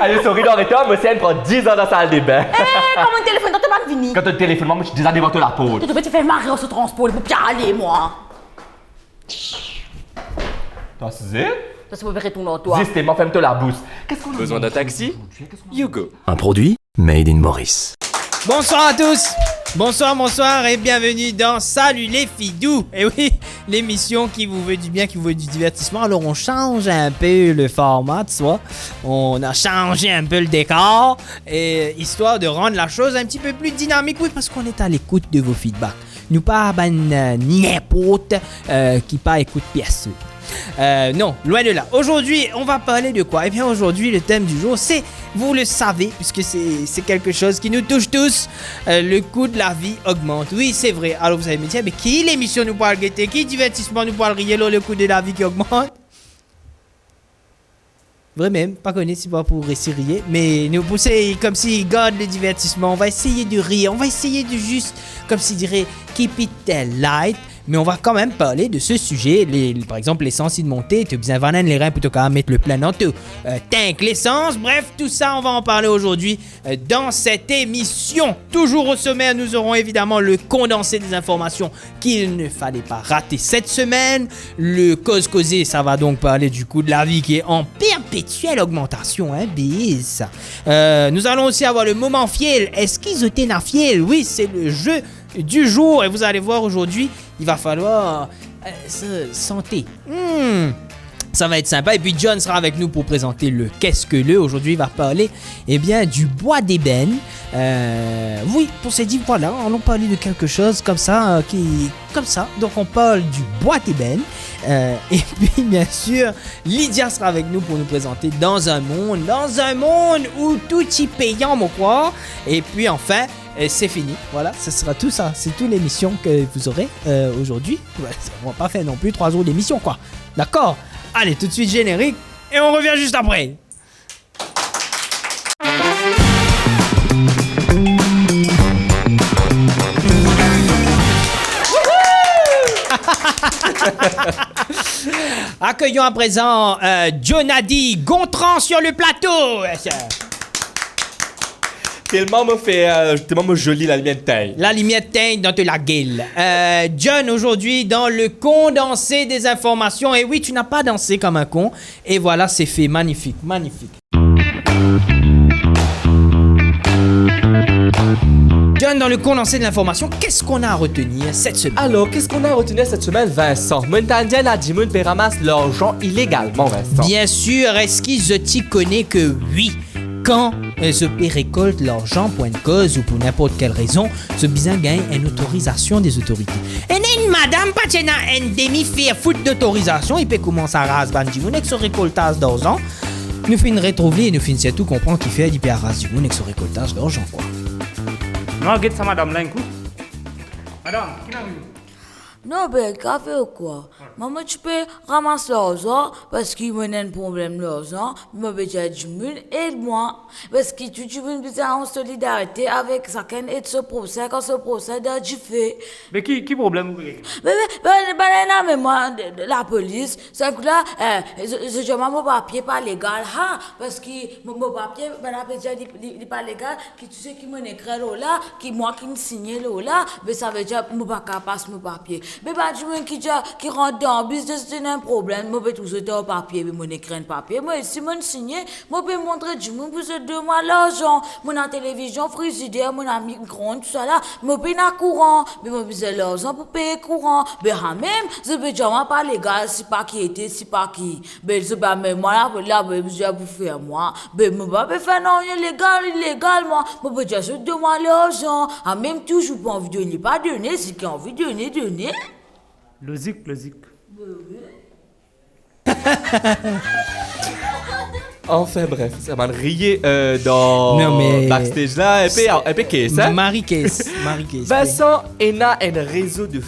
Allez, sorry d'arrêter, moi, c'est elle prend 10 ans dans la salle des bains. Comment le téléphone, t'as pas fini? Quand tu téléphones, moi, je suis déjà devant la peau. Tu te fais marrer au transport, il faut bien aller, moi. T'as saisi? Ça, c'est pour retourner en toi. Justement, ferme-toi la bouche. Qu'est-ce qu'on a Besoin d'un taxi? You go. Un produit made in Maurice. Bonsoir à tous. Bonsoir et bienvenue dans Salut les Fidous. Et oui, l'émission qui vous veut du bien, qui vous veut du divertissement. Alors on change un peu le format, tu vois. On a changé un peu le décor, et histoire de rendre la chose un petit peu plus dynamique. Oui, parce qu'on est à l'écoute de vos feedbacks. Nous pas n'importe qui pas écoute pièce. Non, loin de là. Aujourd'hui, on va parler de quoi? Eh bien, aujourd'hui, le thème du jour, c'est, vous le savez, puisque c'est quelque chose qui nous touche tous, le coût de la vie augmente. Oui, c'est vrai. Alors, vous allez me dire, mais qui l'émission nous parle gaieté? Qui divertissement nous parle rire, le coût de la vie qui augmente? Vrai même, pas connu, c'est pas pour essayer rire, mais nous pousser comme s'il garde le divertissement. On va essayer de rire, on va essayer de juste, comme s'il dirait, keep it light. Mais on va quand même parler de ce sujet. Par exemple, l'essence de montée, tu as besoin de les reins plutôt qu'à mettre le plein dans tout. Tank l'essence, bref, tout ça, on va en parler aujourd'hui dans cette émission. Toujours au sommaire, nous aurons évidemment le condensé des informations qu'il ne fallait pas rater cette semaine. Le cause causé, ça va donc parler du coût de la vie qui est en perpétuelle augmentation, hein, bis. Nous allons aussi avoir le moment fiel. Esquizoténafiel, oui, c'est le jeu du jour, et vous allez voir aujourd'hui, il va falloir se santé. Ça va être sympa. Et puis John sera avec nous pour présenter le qu'est-ce que le. Aujourd'hui, il va parler du bois d'ébène. Oui, pour ces dit voilà, on parler de quelque chose comme ça, comme ça. Donc on parle du bois d'ébène. Et puis bien sûr, Lydia sera avec nous pour nous présenter dans un monde où tout y payant, mon quoi. Et puis enfin, c'est fini. Voilà, ce sera tout ça. C'est toute l'émission que vous aurez aujourd'hui. Ouais, on va pas faire non plus 3 jours d'émission, quoi. D'accord? Allez, tout de suite générique et on revient juste après. Accueillons à présent Jonadi Gontran sur le plateau. Tellement joli la lumière de taille. La lumière teinte dans la gueule. John, aujourd'hui, dans le condensé des informations. Et oui, tu n'as pas dansé comme un con. Et voilà, c'est fait. Magnifique, magnifique. John, dans le condensé de l'information, qu'est-ce qu'on a à retenir cette semaine? Alors, qu'est-ce qu'on a à retenir cette semaine, Vincent? Montagne la Dimoun ramasse l'argent illégalement, Vincent. Bien sûr, est-ce qu'il connaît que oui? Quand ce récolte l'argent pour une cause ou pour n'importe quelle raison, ce bizarre gagne une autorisation des autorités. Et une madame pas une demi-faire foot d'autorisation, il peut commencer à raser bandimoun avec ce récoltage d'argent. Nous finissons de retrouver et nous finissons tout comprendre qu'il fait à raser avec ce récoltage d'argent, quoi. Non, regarde ça, madame, là, un coup. Madame, qui n'a vu? Non, ben, café ou quoi? Maman, tu peux ramasser l'argent parce qu'il y a un problème l'argent. Moi, ben, j'ai dit, aide-moi. Parce que tu veux besoin en solidarité avec chacun et ce procès, quand ce procès doit être fait. Mais qui problème vous voulez? Mais moi, la police, c'est que là, je mon papier pas légal, hein, parce que mon papier, ben, il pas légal, qui tu sais qui m'a écrit là, qui moi qui me signe là, mais ça veut dire, mon pas passe mon papier. Mais bah, tu vois qui rentre dans le business, c'est un problème. Moi, je vais tout ça au papier, mais mon écran de papier. Moi, si je signé, moi, je vais montrer du monde pour se demander l'argent. Mon télévision, frigidaire, mon micro-ondes, tout ça là. Moi, je vais courant. Mais moi, je vais l'argent pour payer courant. Mais même, je vais dire, pas légal, c'est pas qui était, c'est pas qui. Mais je vais même moi là, je vais vous faire moi. Mais moi, je vais faire non, illégal, moi. Moi, je vais dire, je demande l'argent. Même toujours pas envie de donner, pas donner, c'est qui a envie de donner. Logique. Enfin bref, ça m'a rié dans Non, mais... backstage là, et puis qu'est-ce hein? Marie-Case. Vincent, il a un réseau de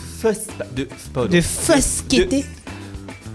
fusqueté.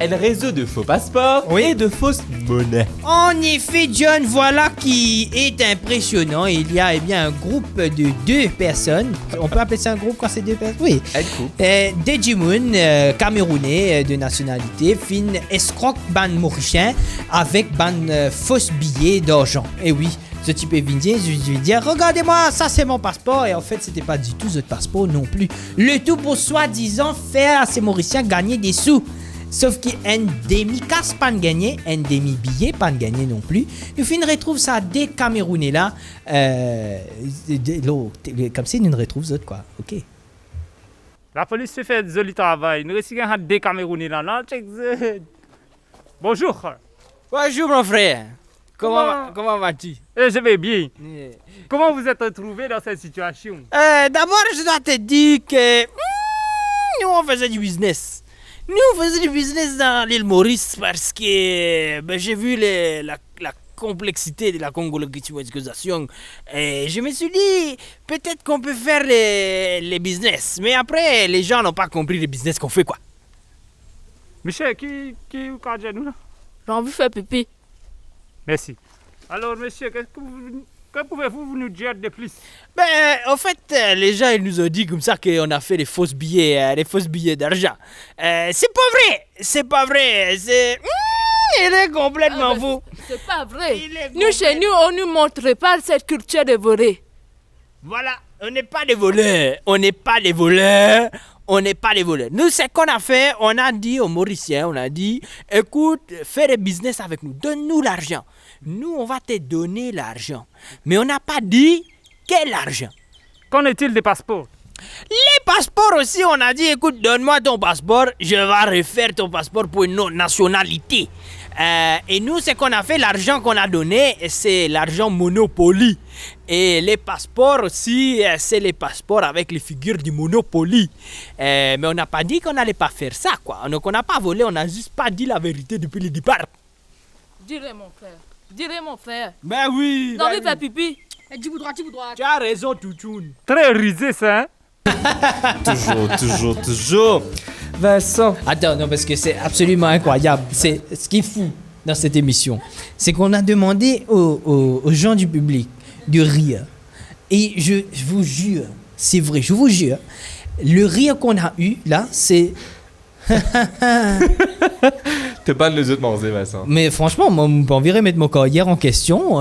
un réseau de faux passeports et de fausses monnaies. En effet, John, voilà qui est impressionnant. Il y a bien un groupe de 2 personnes. On peut appeler ça un groupe quand c'est 2 personnes? Oui. Un couple. Dejimoun, camerounais de nationalité, fin escroque ban mauricien avec ban fausses billets d'argent. Et oui, ce type est venu, je lui dis, regardez-moi, ça c'est mon passeport. Et en fait, c'était pas du tout votre passeport non plus. Le tout pour soi-disant faire à ces Mauriciens gagner des sous. Sauf qu'un demi-casse pas de gagner, un demi-billet pas de gagner non plus. Nous fin retrouve ça des Camerounais là. Comme ça, nous ne retrouvons autres quoi. Ok. La police se fait joli travail. Nous réussissons des Camerounais là. Bonjour. Bonjour mon frère. Comment vas-tu? Je vais bien. Comment vous êtes retrouvé dans cette situation? D'abord, je dois te dire que nous, on faisait du business. Nous, on faisait du business dans l'île Maurice parce que j'ai vu la complexité de la congologation. Et je me suis dit, peut-être qu'on peut faire les business. Mais après, les gens n'ont pas compris le business qu'on fait, quoi. Michel, qui est nous là? J'ai envie de faire pipi. Merci. Alors, monsieur, que pouvez-vous nous dire de plus? En fait, les gens ils nous ont dit comme ça qu'on a fait des faux billets d'argent. C'est pas vrai. Il est complètement fou. C'est pas vrai. Nous, chez nous, on ne montre pas cette culture de voler. Voilà, on n'est pas des voleurs. Nous, ce qu'on a fait, on a dit aux Mauriciens, écoute, fais des business avec nous, donne-nous l'argent. Nous, on va te donner l'argent. Mais on n'a pas dit quel argent. Qu'en est-il des passeports? Les passeports aussi, on a dit, écoute, donne-moi ton passeport, je vais refaire ton passeport pour une autre nationalité. Et nous, ce qu'on a fait, l'argent qu'on a donné, c'est l'argent Monopoly. Et les passeports aussi, c'est les passeports avec les figures du Monopoly. Mais on n'a pas dit qu'on n'allait pas faire ça, quoi. Donc on n'a pas volé, on n'a juste pas dit la vérité depuis le départ. Dirais mon frère. Ben oui. J'ai envie de faire pipi. Tu as raison, Toutoun. Très risé, ça, hein? Toujours. Vincent. Attends, non, parce que c'est absolument incroyable. C'est ce qui est fou dans cette émission. C'est qu'on a demandé aux gens du public de rire. Et je vous jure, c'est vrai, je vous jure, le rire qu'on a eu là, c'est... T'es pas de les autres manger, Vincent. Mais franchement, moi, on virait mettre mon carrière en question.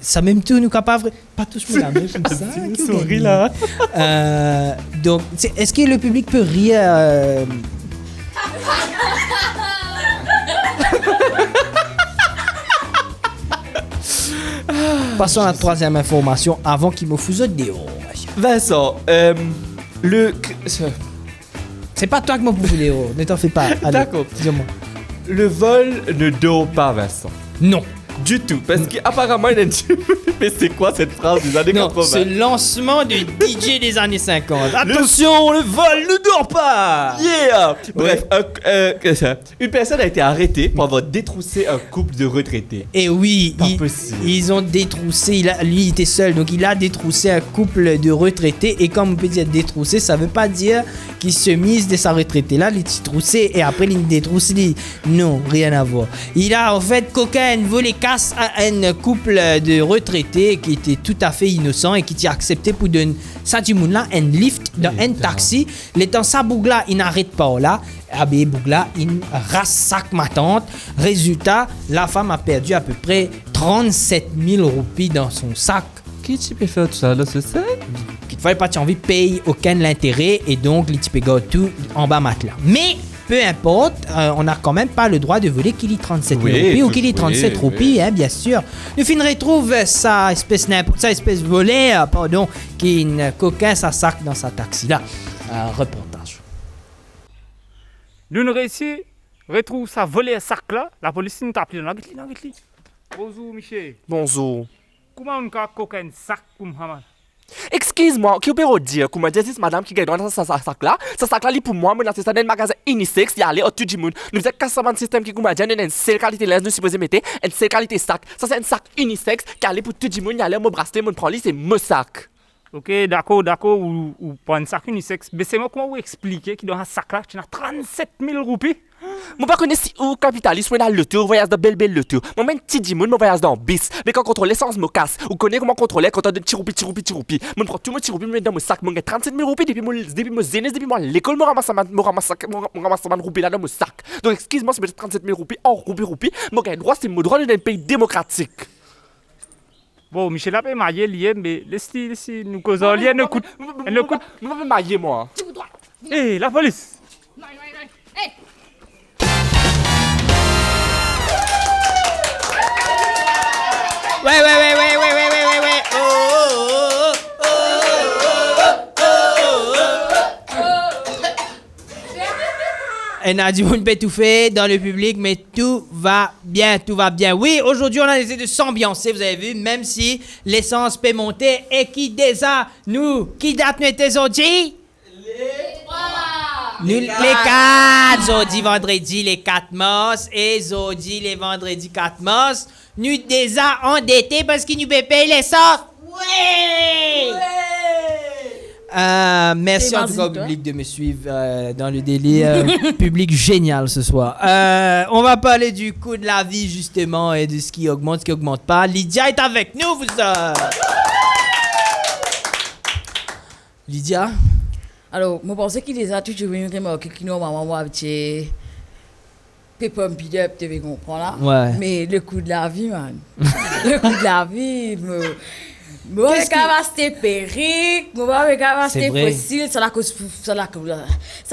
Ça même tout nous capable. Pas tous me la comme ça. Souris là. Donc, est-ce que le public peut rire Passons à la troisième information avant qu'il me foute dehors. Vincent, C'est pas toi qui m'as poussé dehors, ne t'en fais pas. Allez, D'accord. dis-moi. le vol ne dort pas, Vincent. Non. Du tout, parce qu'apparemment, il a dit... Mais c'est quoi cette phrase des années Non, 80? c'est le lancement du DJ des années 50. Attention, le vol ne dort pas. Yeah! Bref, une personne a été arrêtée pour avoir détroussé un couple de retraités. Et oui, Pas possible. ils ont détroussé, lui il était seul, donc il a détroussé un couple de retraités. Et comme on peut dire détroussé, ça veut pas dire qu'il se mise de sa retraité. Là, il est troussé et après il détrousse. Non, rien à voir. Il a en fait cocaïne volé casse à un couple de retraités qui était tout à fait innocent et qui a accepté pour donner ça du monde là un lift dans un taxi. Le temps ça bougla, il n'arrête pas là. Abé bougla, il rassac ma tante. Résultat, la femme a perdu à peu près 37 000 roupies dans son sac. Qui tu peux faire tout ça là, c'est ça? Il fallait pas envie de payer aucun l'intérêt et donc les types gars tout en bas matelas. Mais peu importe, on n'a quand même pas le droit de voler qu'il y 37 000 roupies ou qu'il y 37 roupies, hein, bien sûr. Nous fin retrouve sa espèce volée, qui une coquin sa sac dans sa taxi là. Reportage. Nous nous réussi, retrouve ça volé un sac là, la police nous t'a appelé. Bonjour Michel. Bonjour. Comment on a cocaïne sac comme Haman? Excuse-moi, qui peut dire comment dire madame qui gagne dans ce sac-là? Ce sac-là, pour moi, moi, c'est un magasin unisex, il y a aller au tout du monde. Nous avons un système qui comment dire, une seule qualité l'aise, nous supposons mettre une seule qualité sac. Ça, c'est un sac unisex qui allait pour tout du monde, il y a aller mon bracelet, mon prend c'est mon sac. Ok, d'accord, ou pas un sac unisex. Mais c'est moi comment vous expliquer qu'il dans un sac là, tu as 37 000 roupies? Moi, pas connais si ou capitaliste, moi, dans le tour, voyage de belle le tour. Moi, même petit dimoun, moi, voyage dans bis. Mais quand contrôle l'essence, me casse. Ou connais comment contrôler quand on donne tiroupi. Moi, prends tout mon tiroupi, me met dans mon sac. Moi, j'ai 37 000 roupies depuis mon zénès, depuis moi, l'école, me ramasse ma roupie là dans mon sac. Donc, excuse-moi, c'est peut-être 37 000 roupies, hors roupie. Moi, j'ai droit, c'est mon droit dans un pays démocratique. Bon, Michel a pas marié, lié, mais laisse-le, nous causons, lié, ne coûte. Moi, je vais marier, moi. Hé, la police! Ouais. Elle a du monde tout fait dans le public, mais tout va bien. Oui, aujourd'hui, on a essayé de s'ambiancer, vous avez vu, même si l'essence peut monter. Et qui déjà, qui date nous était aujourd'hui? Les 4, Zodi vendredi les 4 mars et Zodi les vendredi 4 mars. Nous déjà endettés parce qu'ils nous payer l'essence. Ouais! Merci en tout cas au public de me suivre dans le délire. Public génial ce soir. On va parler du coût de la vie justement et de ce qui augmente pas. Lydia est avec nous, vous Lydia? Alors, je pense qu'il les a toujours remarqué qu'ils n'ont pas un petit peu up, tu comprends là? Ouais. Mais le coût de la vie, man. Le coût de la vie, moi, je vais acheter perruque, je vais acheter fossile, c'est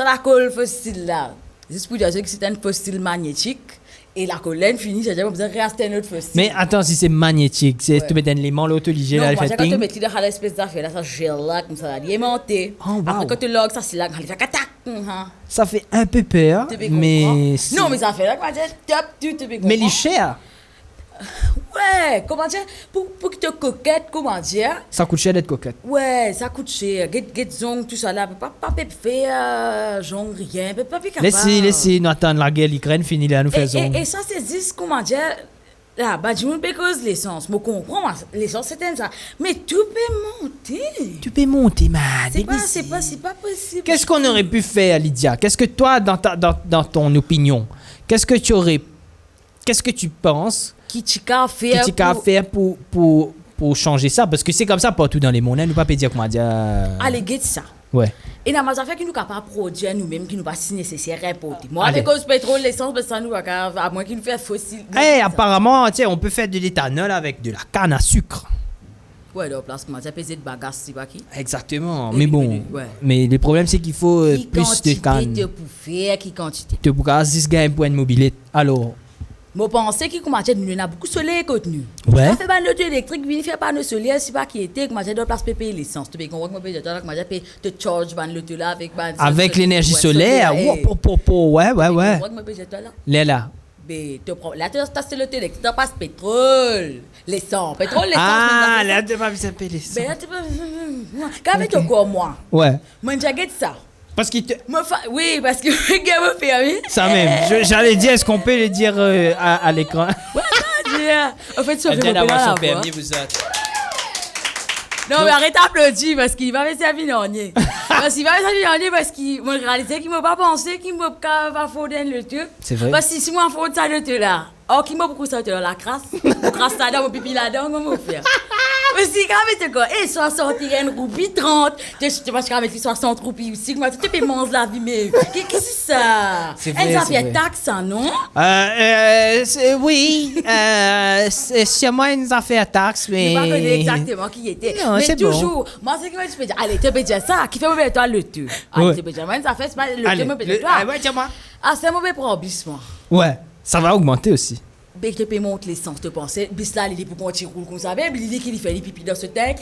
la colle fossile là. Juste pour dire que c'est un fossile magnétique. Et la colonne finit, j'ai besoin de réacheter un autre fossile. Mais attends, si c'est magnétique, c'est tu mets un élément l'autoligé là, le fait quand tu mets dans l'espèce d'affaire là, ça gèle là, comme ça, il est monté. Après, quand tu logs, ça c'est là, il fait catac. Ça fait un peu peur, mais... Non, mais ça fait là, comment dire, top, tu te peux comprendre. Mais il est cher. Ouais, comment dire, pour que tu coquette, comment dire. Ça coûte cher d'être coquette. Ouais, ça coûte cher. Get zong, tout ça là, pas faire genre rien, pas faire capable. Laissez, nous attendre la guerre, l'Ukraine finit là, nous faire zong. Et ça, c'est juste, comment dire, là, bah, je me cause l'essence. Je comprends, l'essence, c'est ça. Mais tout peut monter. Tu peux monter, man. C'est pas possible. Qu'est-ce qu'on aurait pu faire, Lydia? Qu'est-ce que toi, dans ton opinion, qu'est-ce que tu penses Qui t'as faire pour changer ça? Parce que c'est comme ça partout dans les mondes. Nous ne pouvons pas dire comment dire. Allez, get ça. Ouais. Et dans ma affaire qui nous capable produire nous-mêmes, qui nous pas si nécessaire importer. Moi, avec cause pétrole, l'essence, ça nous va à moins qu'il nous fait fossile. Apparemment, on peut faire de l'éthanol avec de la canne à sucre. Ouais, donc, place, comment ça peser de bagages, c'est pas qui? Exactement. Mais bon, mais le problème, c'est qu'il faut plus de canne. Qui quantité? Tu peux 6 gars pour une mobilette. Alors. Je pense qu'il commence à nous a beaucoup de soleil contenu. Ouais. Ça fait pas l'auto électrique, il fait pas de soleil, c'est pas qui était, comment de place payer l'essence. Tu peux comprendre que comment payer te charge ban l'auto là avec l'énergie solaire. Ouais. Là. Mais là tu as l'auto électrique, tu passes pétrole, l'essence. Ah, là tu vas payer l'essence. Mais là tu peux quand même encore moi. Ouais. Moi j'ai ça. Parce qu'il te... Oui, parce que le gars me permis. Ça même. J'allais dire, est-ce qu'on peut le dire à l'écran? En fait, ça fait son permis, vous autres. Non, mais arrête d'applaudir parce qu'il va me servir l'année. Parce qu'il va me servir l'année parce qu'il m'a réalisé qu'il m'a pas pensé qu'il m'a pas fondé le truc. C'est vrai. Parce que si moi, je fais ça le truc là. Oh, qui m'a beaucoup sorti dans la crasse. Mon crasse là-dedans, mon pipi là-dedans, comment on fait? Mais si quand même, tu quoi, et 60 une roupie 30, tu vas quand même 60 roupies aussi, moi, tu peux manger la vie, mais qu'est-ce que c'est ça? C'est vrai, elle fait taxe, non? Oui, c'est sûrement une affaire taxe, mais... Je ne sais pas exactement qui était. Non, mais c'est toujours, bon. moi, c'est que tu peux dire, allez, tu peux dire ça, qui fait mauvais toi le tout. Allez, tu peux dire, moi, ça fait pas le tout, mauvais toi. Ouais, tiens-moi. Ah, c'est un mauvais probissement. Ouais, ça va augmenter aussi. Dès que tu peux monter l'essence, tu penses, bis là, il est pour qu'on tire roule comme ça, mais il dit qu'il fait les pipis dans ce tank.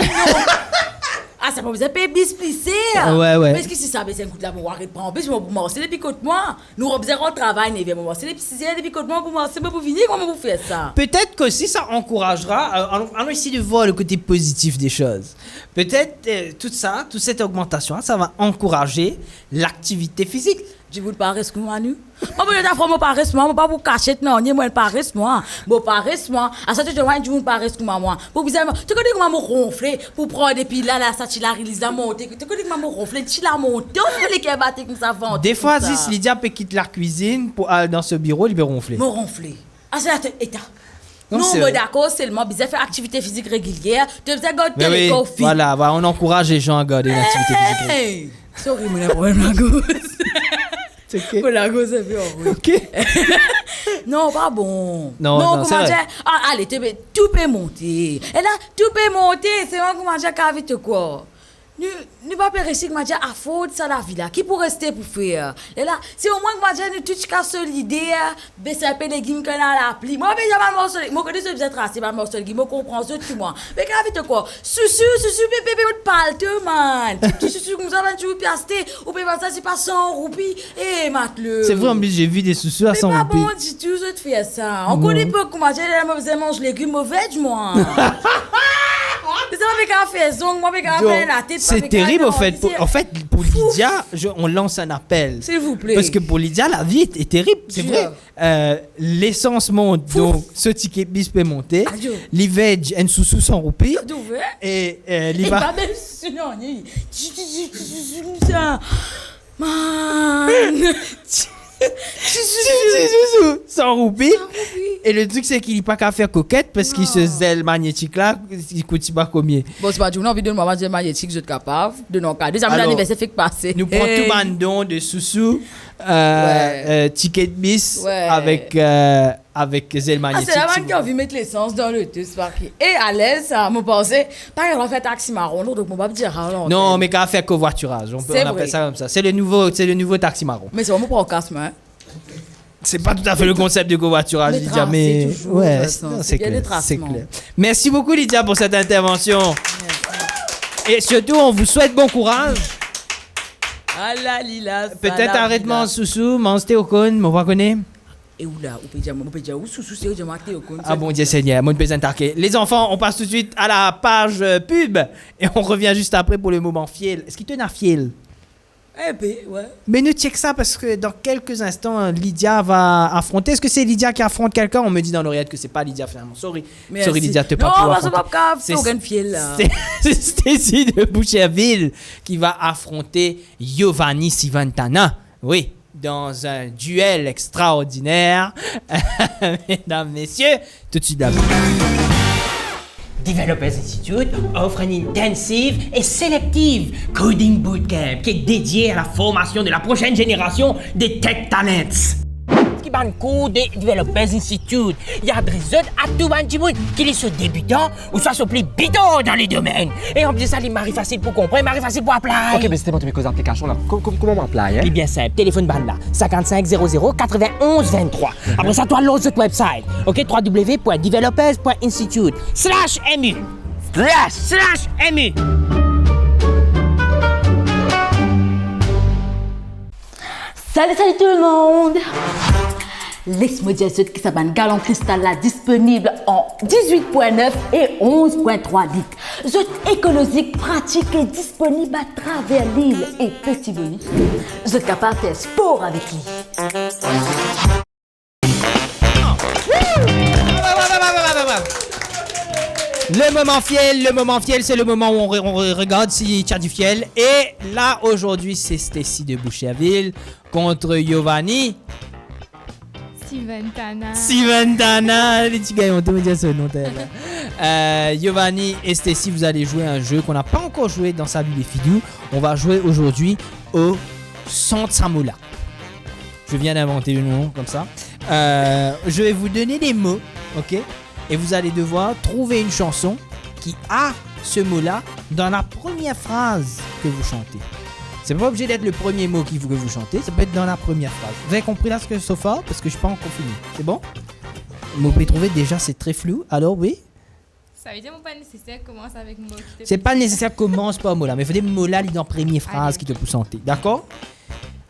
Ah, ça peut vous appeler bis plissé. Ouais. Mais est-ce que si ça baisse un coup de la pour arrêter de prendre bis, moi, c'est depuis côté moi. Nous observons le travail, c'est depuis 6 heures depuis côté moi pour moi, c'est pas pour finir, comment vous faites ça? Peut-être qu'aussi ça encouragera, allons essayer de voir le côté positif des choses. Peut-être toute cette augmentation, ça va encourager l'activité physique. Je vous parle ce que moi nu. Moi je t'affronte mon paresse moi pas pour cacher non, ni moi paresse moi. Mon paresse moi. À ça tu vois je vous paresse comme moi. Pour bizarrement, tu connais comment me ronfler pour prendre des piles là ça tu la release la monter. Tu connais comment me ronfler, tu la monter. On fait les cabates comme ça vente. Des fois, si Lydia peut quitter la cuisine pour aller dans ce bureau, il va ronfler. Me ronfler. Ah c'est état. Non, Non, c'est moi vrai. d'accord, seulement besoin faire activité physique régulière. Tu besoin de Mais oui, télécoffee. voilà, on encourage les gens à garder une activité physique. Hey! Sorry, mon problème la gosse. C'est ok. Pour la gosse, c'est bien. Ok. Non, pas bon. Non, c'est comment vrai. dire? Ah, allez, tout peut monter. Et là, tout peut monter. C'est moi comment dire qu'à vite quoi. Nous pas réussir comment dire à faute ça la vie là. Qui pour rester pour faire? Et là, c'est au moins comment dire nous tout cas solidaire, baisser un peu les légumes qu'on a l'appli. Moi, mais j'ai morceau, moi connais ce bien tracé, pas morceau, moi comprends ce tout moi. Mais qu'à vite quoi? Susu, bébé, on te parle tout man. Tu susu comme ça, tu veux piaster ou bien ça c'est pas 100 roupies. Eh, mate-le. C'est vrai, en plus, j'ai vu des sous-sous à Mais 100 pas roupies. bon du tout, je te fais ça. On connaît pas comment j'ai la mauvaise mange légumes mauvais, moi. C'est ça, mais quand fait zong, moi, mais quand Donc, fait la tête. c'est terrible, en fait. Pour Lydia, on lance un appel. S'il vous plaît. Parce que pour Lydia, la vie est terrible, c'est Dieu. vrai. L'essence monte, donc ce ticket bis peut monter. Adieu. L'iveg, un sous-sous 100 roupies. D'où veux? Et Et l'IVA. pas même si non, ça. Man. Sous-sous, 100 roupies. Et le truc, c'est qu'il n'est pas qu'à faire coquette parce qu'il se zèle magnétique là, il coûte pas combien. Bon, c'est pas du tout, envie de nous maman, j'ai magnétique, je suis capable de non cadre. Ça Alors, l'anniversaire fait que passer. Nous prenons tout bandon de sous-sous, ticket bis Ouais. avec zèle Ah, magnétique. c'est la man qui a envie de mettre l'essence dans le bus parquet. Et à l'aise, ça me pensait, pas qu'elle va faire taxi marron, donc mon pas dire alors. Non, mais qu'à faire covoiturage. On C'est appelle vrai. ça comme ça. C'est le nouveau taxi marron. Mais c'est vraiment pour un casse main. C'est pas tout à fait le concept de covoiturage, Les Lydia, traces, mais c'est toujours, ouais, ça, non, c'est c'est bien clair, des tracements. c'est clair. Merci beaucoup Lydia pour cette intervention. Et surtout, on vous souhaite bon courage. Ah la lila. Peut-être arrêtement sous-sous, Mansté au cône, on va connaître. Et où là, où peut dire où sous c'est où j'ai marqué au compte. Ah bon Dieu Seigneur, mon paysan tarqué. Les enfants, on passe tout de suite à la page pub et on revient juste après pour le moment fiel. Est-ce qu'il te n'a fiel? Eh ben, ouais. Mais nous check ça parce que dans quelques instants, Lydia va affronter. Est-ce que c'est Lydia qui affronte quelqu'un? On me dit dans l'oreillette que c'est pas Lydia finalement. Sorry, sorry Lydia, t'es pas non, pour parce que affronter. pas C'est- c'est aucun fiel là. C'est Stacy de Boucherville qui va affronter Giovanni Sivantana. Oui, dans un duel extraordinaire. Mesdames, messieurs, tout de suite d'abord. Developers Institute offre une intensive et sélective Coding Bootcamp qui est dédiée à la formation de la prochaine génération de Tech Talents. Qui ban cours de Developers Institute, il y a adresse à tout le monde qui soit débutant ou soit plus bidon dans les domaines. Et en plus ça, il est facile pour comprendre, il est facile pour appliquer. Ok, mais c'était pour tes causes d'application là. Comment m'appeler, hein? C'est bien simple, téléphone bande là, 55 00 91 23. Après ça, toi, l'autre notre website, ok, www.developers.institute/mu. /mu. Salut tout le monde. Laisse-moi dire ce qui s'appelle Galon Cristal là disponible en 18.9 et 11.3 litres. Jeu écologique, pratique et disponible à travers l'île. Et petit bonus, vous êtes capable de faire sport avec lui. Le moment fiel, c'est le moment où on regarde s'il y a du fiel. Et là, aujourd'hui, c'est Stacy de Boucherville contre Giovanni Sivantana. Les petits gars, on te dire ce nom. Giovanni et Stacy, vous allez jouer un jeu qu'on n'a pas encore joué dans sa vie des figures. On va jouer aujourd'hui au Santsamula. Je viens d'inventer le nom comme ça. Je vais vous donner des mots, ok? Et vous allez devoir trouver une chanson qui a ce mot-là dans la première phrase que vous chantez. C'est pas obligé d'être le premier mot que vous chantez, ça peut être dans la première phrase. Vous avez compris là ce que so far? Parce que je suis pas encore fini. C'est bon? Vous pouvez trouver déjà, c'est très flou. Alors oui? Ça veut dire que pas nécessaire commence avec mot qui te C'est pas nécessaire commence par mot là, mais il faut des mots là dans la première phrase Allez. qui te poussent chanter. D'accord?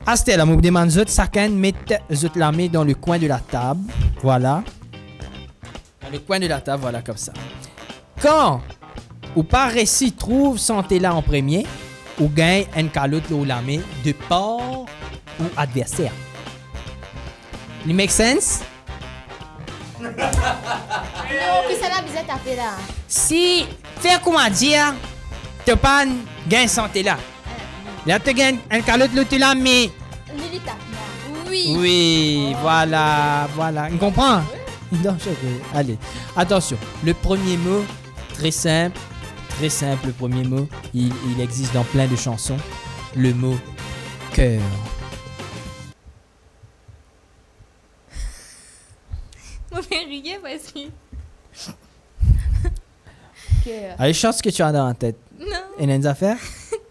Astel, je vous demande chacun mettre la main dans le coin de la table. Voilà. Dans le coin de la table, voilà, comme ça. Quand ou par récit trouve santé là en premier, ou gagne un calotte ou la main de part ou adversaire. It make sense? Non, que ça n'a besoin de taper là. Si, faire comment dire, tu pas gain santé là. Là, tu gagnes un calotte l'autre là, mais... Militaire. Oui. Oui, voilà. On comprend? Non, allez, attention. Le premier mot, très simple, le premier mot. Il existe dans plein de chansons. Le mot cœur. Moi, je vais rire parce que. Cœur. Allez, chante ce que tu as dans la tête. Non. Et une affaire?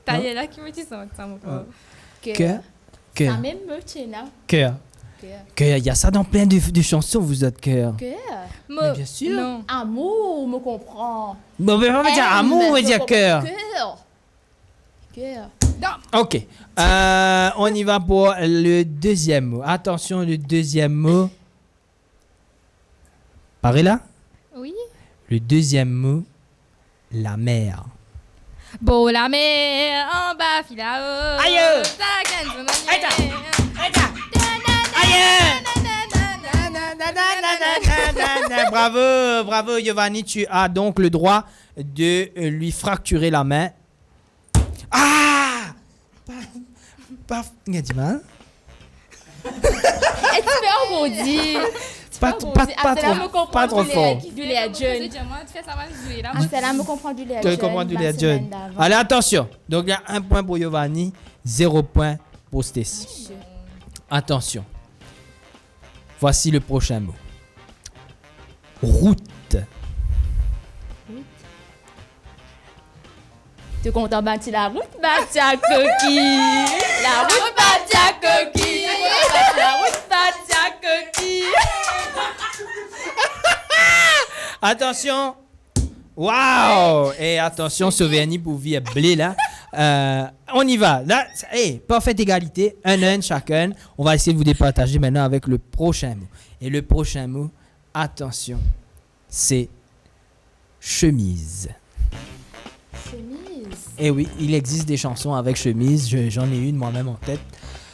T'as là qui me dit ça, mon corps. Cœur. Ça Cœur. même me tient là. Cœur. Cœur. Il y a ça dans plein de chansons, vous êtes cœur. Cœur. Mais bien sûr. Non. Amour, me comprend. Bon, mais on va dire amour, on va dire cœur. Cœur. Ok. On y va pour le deuxième mot. Attention, le deuxième mot. Parez là. Oui. Le deuxième mot, la mer. Bon, la mer en bas, fil là-haut. Aïe! Bravo, Giovanni. Tu as donc le droit de lui fracturer la main. Ah! Paf, il a dit mal. Et tu fais arrondi. Pas trop fort. Du lait jeune. Ah, c'est là, me comprend du lait Tu jeune. comprends du la lait jeune. semaine d'avant. Allez, attention. Donc, il y a 1 point pour Giovanni, 0 point pour Stacy. Attention. Voici le prochain mot. Route. Tu comptes en bâtir la route, bâtir à coquille. La route, bâtir à coquille. La route, bâtir à coquille. Attention. Waouh! Et attention, Sauverny pour vivre blé là. On y va. Là, parfaite égalité. 1-1 chacun. On va essayer de vous départager maintenant avec le prochain mot. Et le prochain mot, attention, c'est chemise. Chemise. Et oui, il existe des chansons avec chemise. J'en ai une moi-même en tête.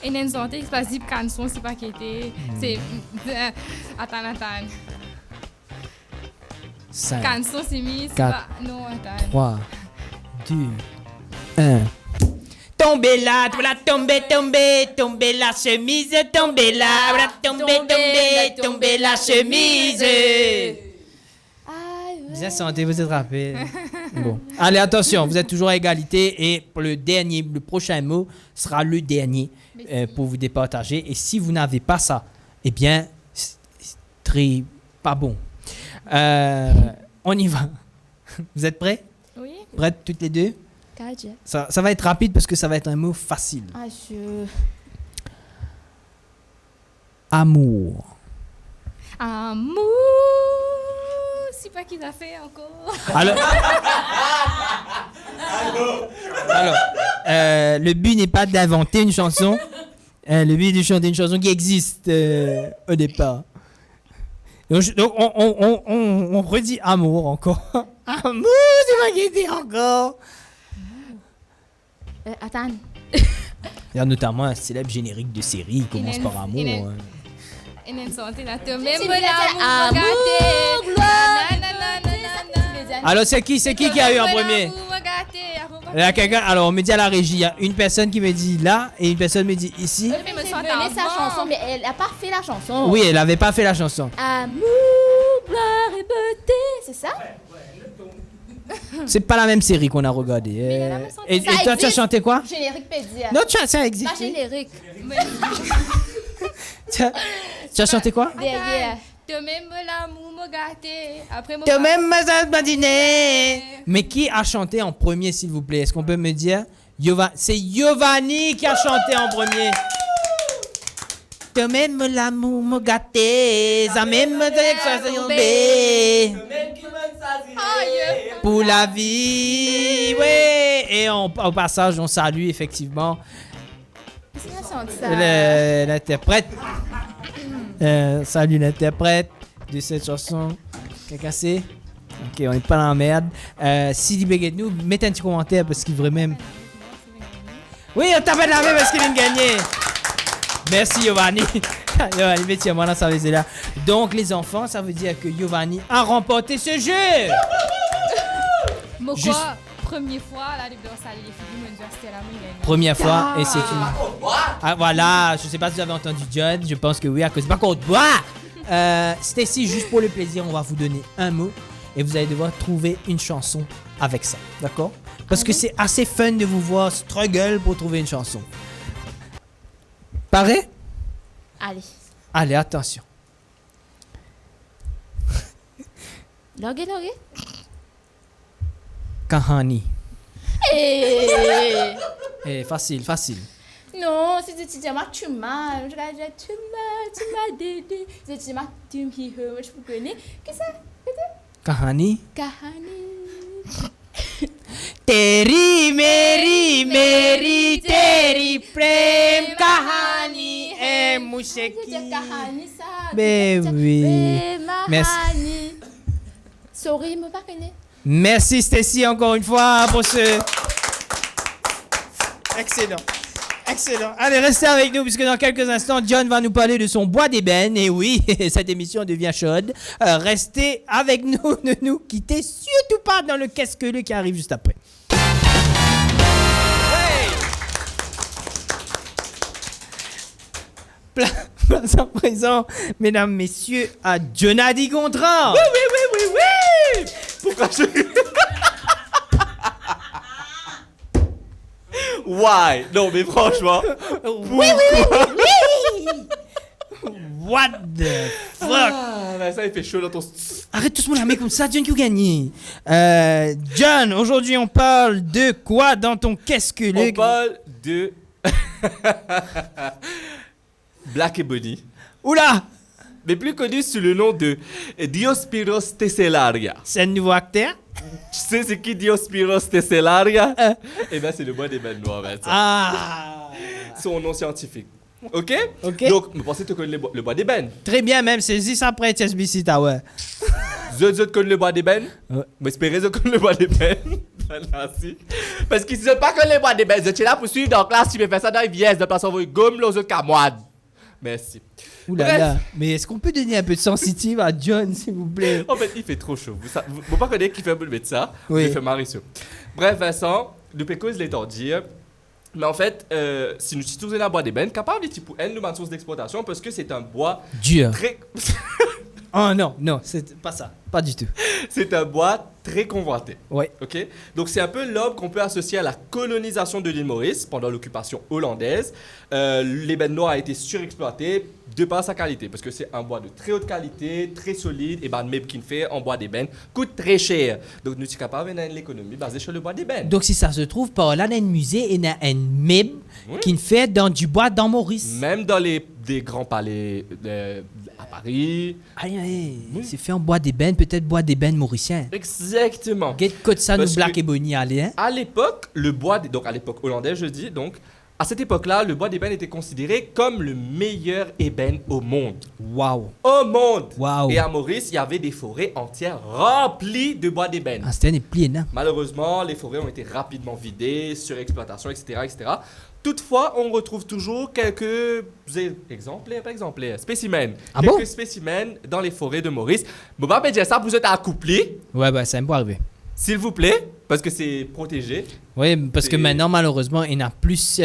Et une santé, c'est pas si canson, c'est pas qu'était. C'est. Attends. 5, Canson, c'est mis, c'est 4, pas. Non, attends. 3, 2, 1. Tombez là, voilà, tombez la chemise, tombez là, voilà, tombez la chemise. Bien santé, vous êtes rappelé. Bon. Allez, attention, vous êtes toujours à égalité et pour le prochain mot sera le dernier pour vous départager. Et si vous n'avez pas ça, eh bien, c'est très pas bon. On y va. Vous êtes prêts? Oui. Prêtes toutes les deux? Cadre. Ça va être rapide parce que ça va être un mot facile. Ah, je... Amour. Amour. C'est pas qu'il a fait encore. Alors, le but n'est pas d'inventer une chanson. Le but est de chanter une chanson qui existe au départ. Donc on redit amour encore. Amour, c'est pas qui dit encore. Attends. Il y a notamment un célèbre générique de série qui commence par amour. Et une santé, là, tu même Amour, Alors c'est qui qui a eu en premier? Là, quelqu'un, alors on me dit à la régie, il y a une personne qui me dit là et une personne me dit ici. Elle fait sa chanson, mais elle n'a pas fait la chanson. Oui, elle n'avait pas fait la chanson. Amour, gloire et beauté, c'est ça? C'est pas la même série qu'on a regardée. Et Ça toi, tu as existe. chanté quoi? Générique pédia. Non, ça existe. Pas générique. Tu as chanté quoi? Derrière. Tu même l'amour me gâté. Après, Tu même ma dîner. Mais qui a chanté en premier, s'il vous plaît? Est-ce qu'on peut me dire? C'est Giovanni qui a chanté en premier. Tu même l'amour me gâté. Ça même me tomber. Pour la vie. Ouais. Et au passage, on salue effectivement l'interprète. Salut l'interprète de cette chanson. Quelqu'un sait? Ok, on n'est pas dans la merde. Sidi Beguet-nous, mettez un petit commentaire parce qu'il vraiment. Oui, on tape la main parce qu'il vient de gagner. Merci Giovanni. Giovanni, mettez-moi dans sa là. Donc les enfants, ça veut dire que Giovanni a remporté ce jeu. Moi, Juste- quoi, première fois, là, les salles, les filles, me disent, c'était la moyenne. Première fois, et c'est une... Ah, voilà, je sais pas si vous avez entendu John, je pense que oui, à cause par contre, Stacy, juste pour le plaisir, on va vous donner un mot et vous allez devoir trouver une chanson avec ça, d'accord? Parce que c'est assez fun de vous voir struggle pour trouver une chanson. Pareil? Allez. Allez, attention. Logué. Kahani. Eh. Facile. Non, si tu dis moi tu m'as, tu m'as dédé. Si tu m'as tu me je vous connais. Qu'est-ce que c'est? Kahani. Kahani. Teri meri teri prem kahani hai C'est mushki. Kahani ça. Ben oui. Merci. Mahani. Sorry, me pas connais. Merci Stacy encore une fois pour ce... Excellent. Allez, restez avec nous puisque dans quelques instants, John va nous parler de son bois d'ébène. Et oui, cette émission devient chaude. Restez avec nous, ne nous quittez surtout pas dans le Qu'est-ce que le qui arrive juste après. Place à présent, mesdames, messieurs, à Jonadi Gontran. Oui! Pourquoi je... Why? Non, mais franchement... Oui. What the fuck? Ah, ben ça, il fait chaud dans ton... Arrête tout ce monde la met comme ça, John qui a gagné. John, aujourd'hui on parle de quoi dans ton Qu'est-ce que le... On parle de... Black Ebony, Oula! mais plus connu sous le nom de Diospyros tessellaria. C'est un nouveau acteur? Tu sais c'est qui Diospyros tessellaria? Eh ben c'est le bois d'ébène noir, ben, ça. Ah! Son nom scientifique. Ok? Ok. Donc, vous pensez que tu connais le bois d'ébène? Très bien même, c'est juste après TSBC Tower. Je connais le bois d'ébène? Ouais. Mais espérez que je connais le bois d'ébène. Merci. Parce qu'ils ne savent pas que le bois d'ébène. Je suis là pour suivre dans la classe, tu peux faire ça dans les pièces, de place envoyer gomme, les autres camoines. Merci. Oula Bref. là, mais est-ce qu'on peut donner un peu de sensitive à John, s'il vous plaît? En fait, il fait trop chaud. Vous pas connaître qui fait un peu le médecin. Oui. Il fait Mauricio. Bref, Vincent, le péco, il est en dire. Mais en fait, si nous utilisons la bois d'ébène, capable de type N, nous source d'exploitation parce que c'est un bois Dur. très. Oh non, c'est pas ça. Pas du tout. C'est un bois très convoité. Ouais. Ok. Donc c'est un peu l'homme qu'on peut associer à la colonisation de l'île Maurice pendant l'occupation hollandaise. L'ébène noir a été surexploité de par sa qualité parce que c'est un bois de très haute qualité, très solide et ben même qu'il fait en bois d'ébène coûte très cher. Donc nous sommes capables d'avoir l'économie basée sur le bois d'ébène. Donc si ça se trouve par là, il y a un musée et il y a un meuble qui fait dans du bois dans Maurice. Même dans des grands palais à Paris. Aïe, c'est fait en bois d'ébène, peut-être bois d'ébène mauricien. Exactement. Get code ça nous Parce Black que- Ebony, allez, hein? À l'époque, donc à l'époque hollandaise, je dis, donc, à cette époque-là, le bois d'ébène était considéré comme le meilleur ébène au monde. Waouh. Au monde! Waouh. Et à Maurice, il y avait des forêts entières remplies de bois d'ébène. Ah, c'était un épli énorme. Malheureusement, les forêts ont été rapidement vidées, surexploitation, etc. Toutefois, on retrouve toujours quelques spécimens. Ah quelques bon? spécimens dans les forêts de Maurice. Bon, bah, dire ça, vous êtes accouplés, Ouais, bah, ça me peut arriver. s'il vous plaît, parce que c'est protégé. Oui, parce que Et- maintenant, malheureusement, il n'y a plus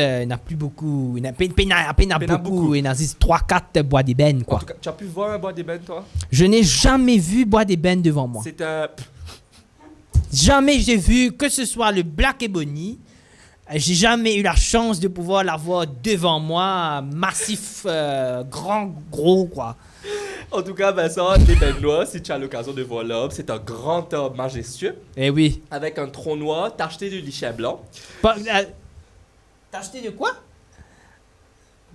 beaucoup. Il n'y a à peine beaucoup. Il y a 3-4 bois d'ébène, En quoi. tout cas, tu as pu voir un bois d'ébène, toi? Je n'ai jamais vu bois d'ébène devant moi. C'est un... Jamais j'ai vu que ce soit le Black Ebony. J'ai jamais eu la chance de pouvoir l'avoir devant moi, massif, grand, gros, quoi. En tout cas, Vincent, l'ébène noir, si tu as l'occasion de voir l'arbre, c'est un grand arbre majestueux, Eh oui. avec un tronc noir tacheté de lichen blanc. T'as acheté de quoi?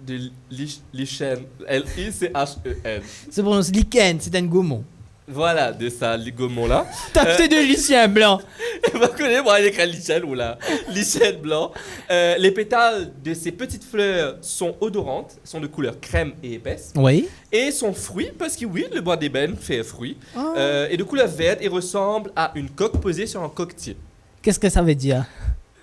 De lichen, L-I-C-H-E-N. C'est prononcé lichen, c'est un gaumont. Voilà, de ça, ligomon-là. T'as acheté de lichen blanc. Vous connaissez, moi, il écrit lichen, ou là, lichen blanc. Les pétales de ces petites fleurs sont odorantes, sont de couleur crème et épaisse. Oui. Et son fruit, parce que oui, le bois d'ébène fait un fruit, est de couleur verte et ressemble à une coque posée sur un coquetier. Qu'est-ce que ça veut dire?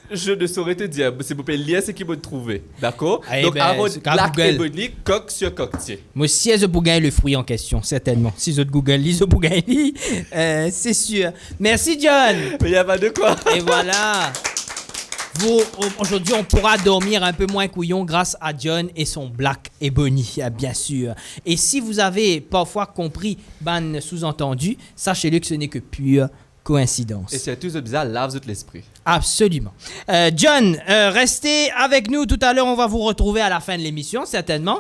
Je ne saurais te dire, s'il vous plaît, lien, c'est qui me trouver. D'accord? Eh Donc, ben, arrobas c'est qu'à Black Google. Ebony, coq sur coquetier. Moi, si elles pour gagner le fruit en question, certainement. Si elles Google, lisent pour gagner, c'est sûr. Merci, John. Mais il n'y a pas de quoi. Et voilà. Aujourd'hui, on pourra dormir un peu moins couillon grâce à John et son Black Ebony, bien sûr. Et si vous avez parfois compris ban sous-entendu, sachez-le que ce n'est que pure coïncidence. Et c'est tout ce bizarre, lave tout l'esprit. Absolument. John, restez avec nous. Tout à l'heure, on va vous retrouver à la fin de l'émission, certainement.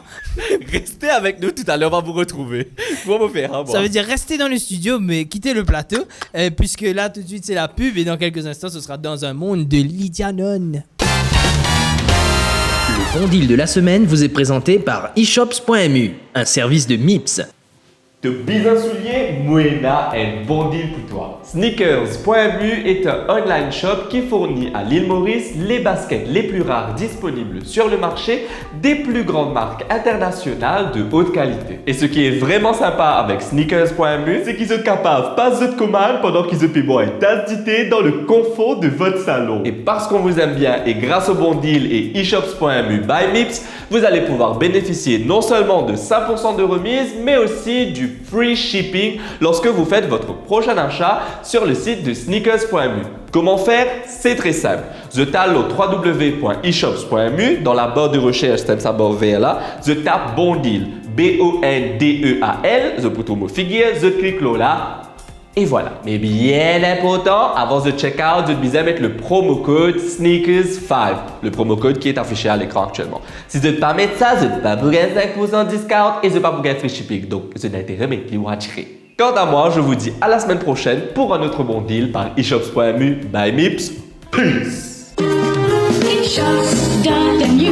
Restez avec nous tout à l'heure, on va vous retrouver. Pour me faire, hein, moi. Ça veut dire rester dans le studio, mais quitter le plateau, puisque là, tout de suite, c'est la pub. Et dans quelques instants, ce sera dans un monde de Lydia Nunn. Le bon deal de la semaine vous est présenté par eShops.mu, un service de MIPS. De bizarres souliers, Moena est bon deal pour toi. Sneakers.mu est un online shop qui fournit à l'île Maurice les baskets les plus rares disponibles sur le marché des plus grandes marques internationales de haute qualité. Et ce qui est vraiment sympa avec Sneakers.mu, c'est qu'ils sont capables de passer de commande pendant qu'ils se paient une tasse de thé dans le confort de votre salon. Et parce qu'on vous aime bien et grâce au bon deal et eShops.mu by MIPS, vous allez pouvoir bénéficier non seulement de 5% de remise, mais aussi du free shipping lorsque vous faites votre prochain achat sur le site de sneakers.mu. Comment faire? C'est très simple. Je tape au www.eshops.mu. Dans la barre de recherche, c'est ça barre vert là. Je tape bon deal. B-O-N-D-E-A-L. Je peux tout me figurer. Je clique là. Et voilà. Mais bien important, avant de check-out, je devais mettre le promo code SNEAKERS5. Le promo code qui est affiché à l'écran actuellement. Si je ne pas mettre ça, je ne pas vous gagner 5% de discount et je ne pas vous gagner free shipping. Donc, je n'intérêt mettre les watcheries. Quant à moi, je vous dis à la semaine prochaine pour un autre bon deal par eShops.mu by MIPS. Peace! eShops.mu,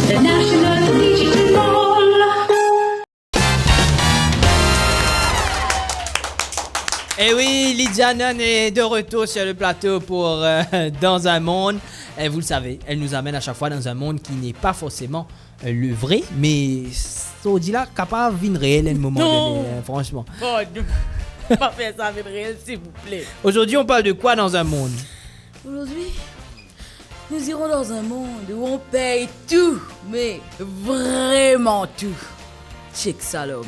the National Digital Mall. Et oui, Lydia Nunn est de retour sur le plateau pour Dans un monde. Et vous le savez, elle nous amène à chaque fois dans un monde qui n'est pas forcément le vrai, mais ça dit là, capable de vie réelle à un moment donné, franchement. Oh non, pas faire ça avec réel, s'il vous plaît. Aujourd'hui, on parle de quoi dans un monde? Aujourd'hui, nous irons dans un monde où on paye tout, mais vraiment tout. Check ça, l'homme.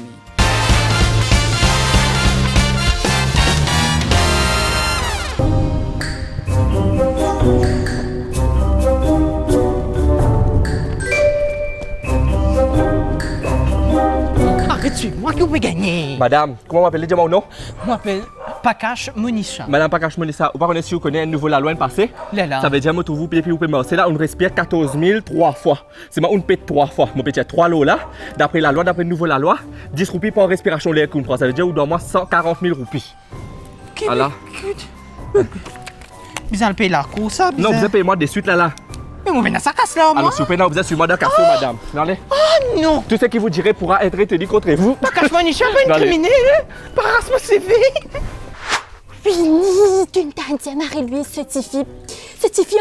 Arrête, moi qui peux gagner. Madame, comment vous m'appelez? Dis-moi ou non? Je m'appelle Pakash Monisha. Madame Pakash Monissa, vous connaissez si vous connaissez un nouveau la loi passée? Là. Ça veut dire que vous pouvez vous payer. C'est là, on respire 14 000 3 fois. C'est moi, on paye 3 fois. Mon petit 3 lots là. D'après la loi, d'après le nouveau la loi, 10 roupies par respiration l'air qu'on prend. Ça veut dire, on doit moi 140 000 roupies. Voilà. Vous allez payer la cour, ça? Non, vous allez payer moi de suite là. Mais vous venez à sa casse là, moi. Alors, s'il vous plaît, non, vous êtes sur moi d'un carreau, madame. Allez. Oh non. Tout ce qui vous dirait pourra être retenu contre vous. Pakash Monisha, pas une Allez. criminelle. Par mon CV. Fini, tu t'as dit Marie-Louise, certifie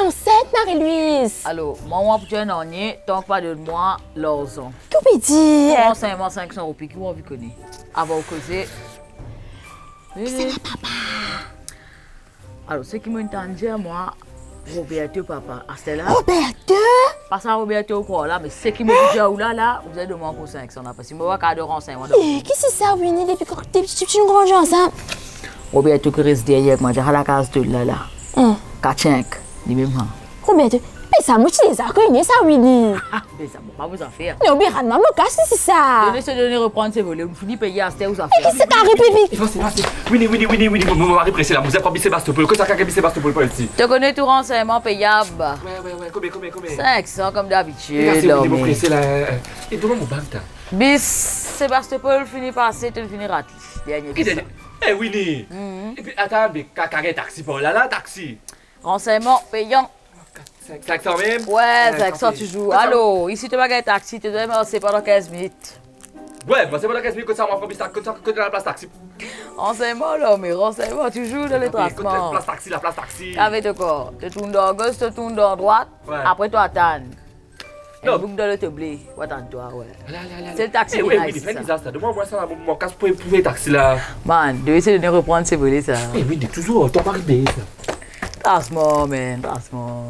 enceinte, Marie-Louise. Alors, moi, pour un année, tant pas de moi, l'argent. Que peut dire? Renseignement 500 roupies, qui vous connaît? Avant de causer. C'est ma papa. Alors, ce qui m'entendait, moi, Roberto, papa, à celle-là. Roberto? Pas ça, Roberto, quoi, là, mais ce qui me dit, là, vous êtes de moi pour 500, là, parce que moi, je vais de renseignement. Qu'est-ce que c'est ça, Winnie, depuis quand t'es une grande gens, ça? Roberto qui reste derrière moi, à la case de là. Kachenk, ni même. Roberto, mais ça, moi, tu les as connus, ça, Winnie. Ah, mais ça, pas vous en faire. Non, mais maman, qu'est-ce que c'est ça? Donnez reprendre ses volets, vous finissez payer à cette vous en Mais qu'est-ce que c'est ta république? Winnie, mon mari pressé là. Vous êtes pas Sébastopol. Que ça qu'a Sébastopol pas ici? Tu connais tout renseignement payable? Ouais, combien? 500 comme d'habitude. Merci, Winnie, mon pressé là. Et comment mon banque, Bis, Sébastopol finit par passer, tu finis raté. Dernier bis. Eh, Winnie. Et puis, attends, mais carré taxi pour là, taxi. Renseignement payant. 500 même? Ouais, 500 toujours. Allô, ici tu vas gagner taxi, tu dois me pendant 15 minutes. Ouais, c'est pas la 15 minutes que ça m'a fait que la place taxi. Renseignement là, mais renseignement toujours dans les transports. La place taxi. Avec de quoi? Tu tournes dans gauche, tu tournes dans droite, après tu attends. Non. Boucle dans le tablé, attends-toi, ouais. C'est le taxi. Oui, ça. Demande-moi ça, mon casque pour le taxi là. Man, de essayer de reprendre ces volets ça. Eh oui, toujours, ton mari ça. Doucement, man, doucement.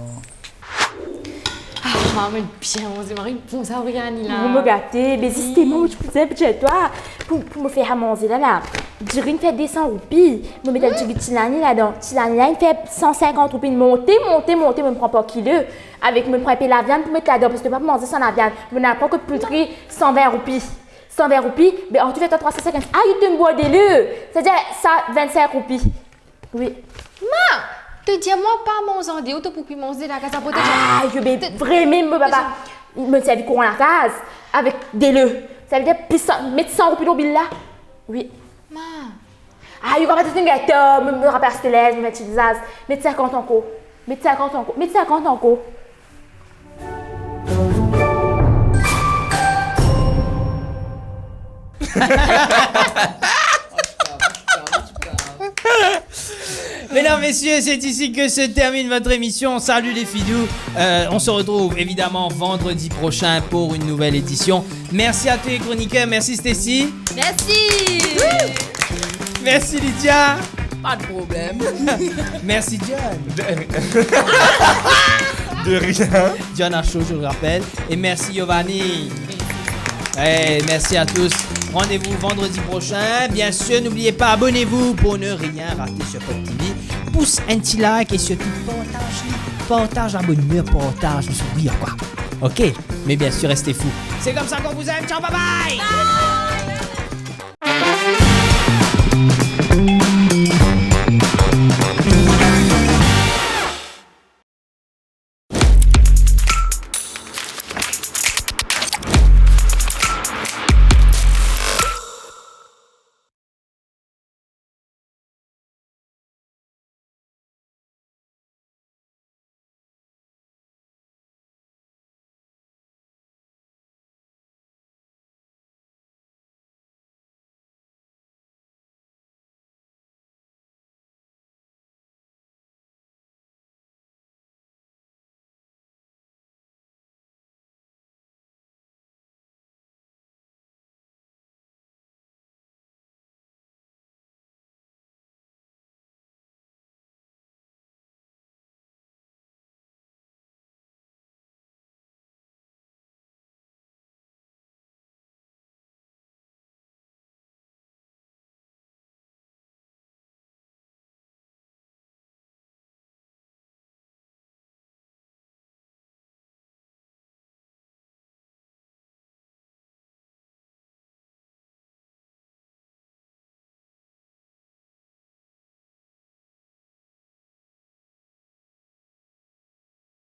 Ah, mais bien, on s'est marié pour ça, regarde là. Vous me gâtez, mais si c'était moi, je faisais chez toi pour me faire à manger là. Durine fait 200 roupies. Je me mets du Tilani là-dedans. Tilani là, il fait 150 roupies. Monter, je me prends pas kilo. Avec me prends la viande pour mettre là-dedans. Parce que je ne peux pas manger sans la viande. Je n'ai pas que poudrer 120 roupies. 120 roupies, mais en tout fait 350. Ah, il te bois des lieux. C'est-à-dire ça, 25 roupies. Oui. Ma, te dis-moi pas mon zandé, ou te pour manger la casa pote. Ah, je vais vraiment, mon papa. Il me servi courant la case avec des lieux. Ça veut dire mettre 100 roupies dans le bill là. Oui. Ma. Ah, il va mettre un gâteau, me rappelle Stélèse, me mettre des as. Mettre 50 en co. Mettre 50 en co. Mettre 50 en co. Mesdames, messieurs, c'est ici que se termine votre émission. Salut les fidous. On se retrouve évidemment vendredi prochain pour une nouvelle édition. Merci à tous les chroniqueurs. Merci Stécie. Merci. Merci Lydia. Pas de problème. Merci John. De rien. John a chaud, je le rappelle. Et merci Giovanni. Hey, merci à tous. Rendez-vous vendredi prochain. Bien sûr, n'oubliez pas, abonnez-vous pour ne rien rater sur Pop TV. Pousse un petit like et surtout partage, abonnez-vous, partage, sourire quoi. Ok, mais bien sûr, restez fous. C'est comme ça qu'on vous aime. Ciao, bye bye. Bye.